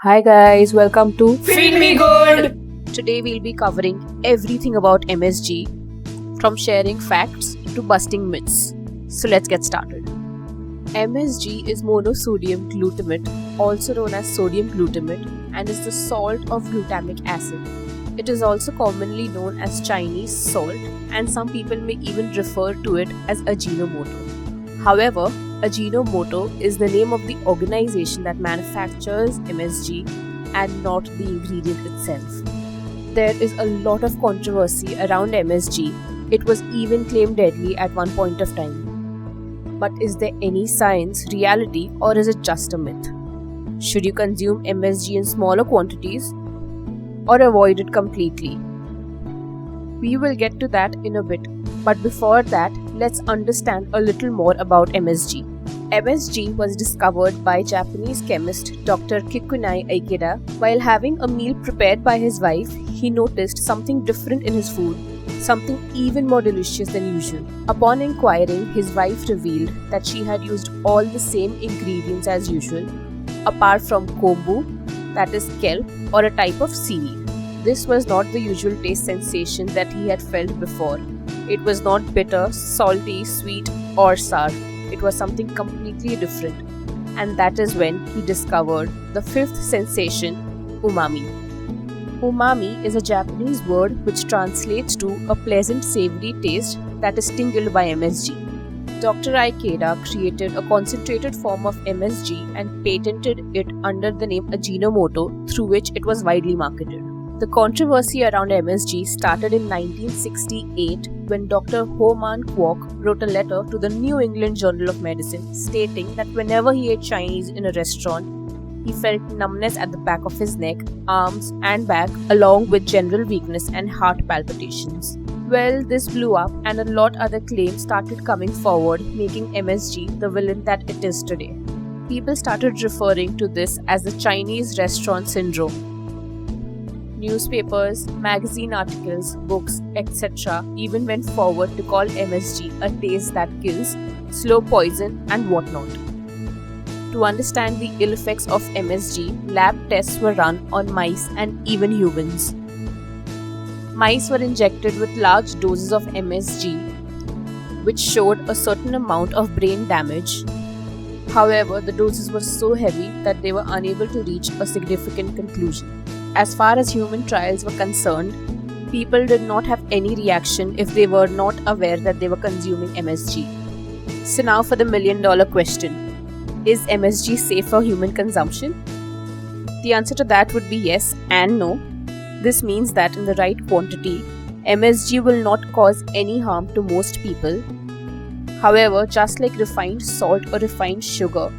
Hi guys, welcome to Feed me good! Today we'll be covering everything about MSG, from sharing facts to busting myths. So let's get started. MSG is monosodium glutamate, also known as sodium glutamate, and is the salt of glutamic acid. It is also commonly known as Chinese salt, and some people may even refer to it as Ajinomoto. However, Ajinomoto is the name of the organization that manufactures MSG and not the ingredient itself. There is a lot of controversy around MSG. It was even claimed deadly at one point of time. But is there any science, reality, or is it just a myth? Should you consume MSG in smaller quantities or avoid it completely? We will get to that in a bit. But before that, let's understand a little more about MSG. MSG was discovered by Japanese chemist Dr. Kikunai Ikeda. While having a meal prepared by his wife, he noticed something different in his food, something even more delicious than usual. Upon inquiring, his wife revealed that she had used all the same ingredients as usual, apart from kombu, that is kelp, or a type of seaweed. This was not the usual taste sensation that he had felt before. It was not bitter, salty, sweet, or sour. It was something completely different. And that is when he discovered the fifth sensation, umami. Umami is a Japanese word which translates to a pleasant savory taste that is tingled by MSG. Dr. Ikeda created a concentrated form of MSG and patented it under the name Ajinomoto, through which it was widely marketed. The controversy around MSG started in 1968 when Dr. Ho Man Kwok wrote a letter to the New England Journal of Medicine stating that whenever he ate Chinese in a restaurant, he felt numbness at the back of his neck, arms, and back, along with general weakness and heart palpitations. Well, this blew up and a lot other claims started coming forward, making MSG the villain that it is today. People started referring to this as the Chinese restaurant syndrome. Newspapers, magazine articles, books, etc. even went forward to call MSG a taste that kills, slow poison, and whatnot. To understand the ill effects of MSG, lab tests were run on mice and even humans. Mice were injected with large doses of MSG, which showed a certain amount of brain damage. However, the doses were so heavy that they were unable to reach a significant conclusion. As far as human trials were concerned, people did not have any reaction if they were not aware that they were consuming MSG. So now for the million-dollar question. Is MSG safe for human consumption? The answer to that would be yes and no. This means that in the right quantity, MSG will not cause any harm to most people. However, just like refined salt or refined sugar,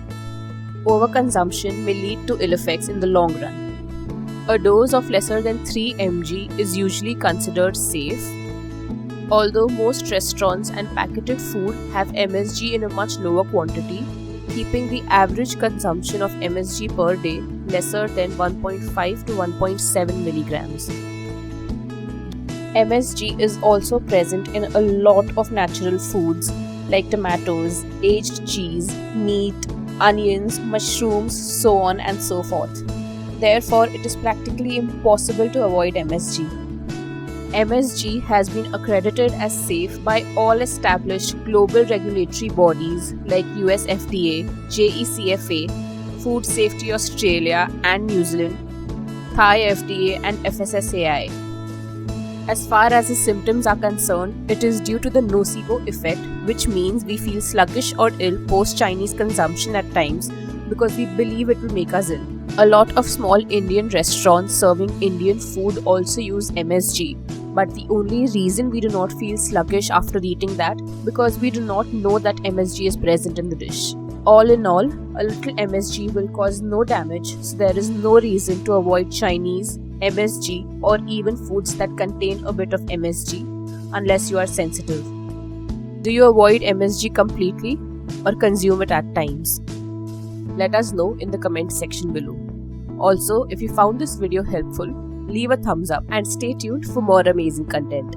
overconsumption may lead to ill effects in the long run. A dose of lesser than 3 mg is usually considered safe. Although most restaurants and packaged food have MSG in a much lower quantity, keeping the average consumption of MSG per day lesser than 1.5 to 1.7 milligrams. MSG is also present in a lot of natural foods like tomatoes, aged cheese, meat, onions, mushrooms, so on and so forth. Therefore, it is practically impossible to avoid MSG. MSG has been accredited as safe by all established global regulatory bodies like US FDA, JECFA, Food Safety Australia and New Zealand, Thai FDA and FSSAI. As far as the symptoms are concerned, it is due to the nocebo effect, which means we feel sluggish or ill post-Chinese consumption at times because we believe it will make us ill. A lot of small Indian restaurants serving Indian food also use MSG, but the only reason we do not feel sluggish after eating that because we do not know that MSG is present in the dish. All in all, a little MSG will cause no damage, so there is no reason to avoid Chinese, MSG, or even foods that contain a bit of MSG unless you are sensitive. Do you avoid MSG completely or consume it at times? Let us know in the comment section below. Also, if you found this video helpful, leave a thumbs up and stay tuned for more amazing content.